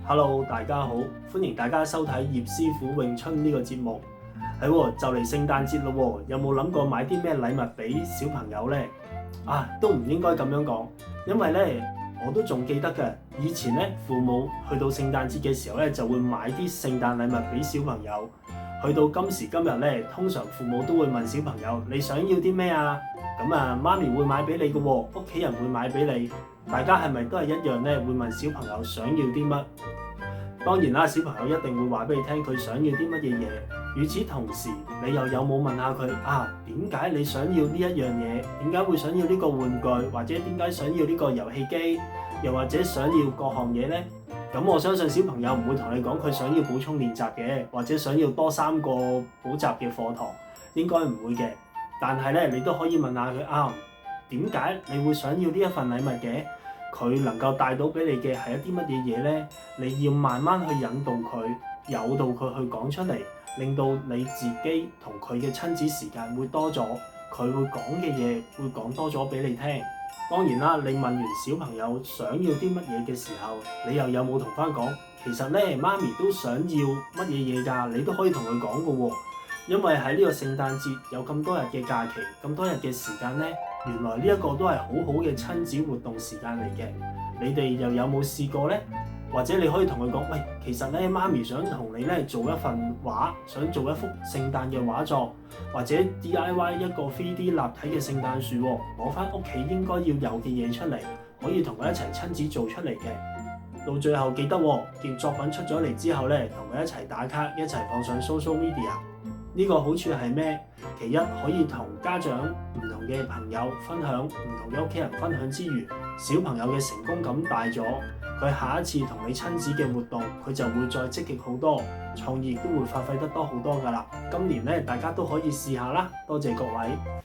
Hello，大家好，歡迎大家收睇葉師傅詠春呢個節目。係喎，就嚟聖誕節咯喎，有冇諗過買啲咩禮物俾小朋友呢？都唔應該咁樣講，因為呢，我都仲記得嘅。以前呢，父母去到聖誕節嘅時候呢，就會買啲聖誕禮物俾小朋友。去到今時今日呢，通常父母都會問小朋友：你想要啲咩啊？咁媽咪會買俾你嘅喎，屋企人會買俾你。大家係咪都係一樣呢？會問小朋友想要啲乜？當然啦，小朋友一定會話俾你聽佢想要啲乜嘢嘢。與此同時，你又有冇問下佢點解你想要呢一樣嘢？點解會想要呢個玩具？或者點解想要呢個遊戲機？又或者想要各項嘢呢？咁我相信小朋友唔會同你講佢想要補充練習嘅，或者想要多3個補習嘅課堂，應該唔會嘅。但係咧，你都可以問下佢點解你會想要呢一份禮物嘅？佢能夠帶到俾你嘅係一啲乜嘢嘢呢？你要慢慢去引導佢，誘導佢去講出嚟，令到你自己同佢嘅親子時間會多咗，佢會講嘅嘢會講多咗俾你聽。當然啦，你問完小朋友想要啲乜嘢嘅時候，你又有冇同翻講？其實咧，媽咪都想要乜嘢嘢㗎，你都可以同佢講㗎喎。因為喺呢個聖誕節有咁多日嘅假期，咁多日嘅時間呢，原來呢一個都係好好嘅親子活動時間嚟嘅。你哋又有冇試過呢？或者你可以同佢講：喂，其實咧，媽咪想同你咧做一份畫，想做一幅聖誕嘅畫作，或者 DIY 一個 3D 立體嘅聖誕樹，攞翻屋企應該要有嘅嘢出嚟，可以同佢一齊親子做出嚟嘅。到最後記得件作品出咗嚟之後咧，同佢一齊打卡，一齊放上 social media。呢個好處係咩？其一，可以同家長唔同嘅朋友分享，唔同嘅屋企人分享之餘，小朋友嘅成功感大咗，佢下一次同你親子嘅活動，佢就會再積極好多，創意都會發揮得多好多㗎啦。今年咧，大家都可以試下啦。多謝各位。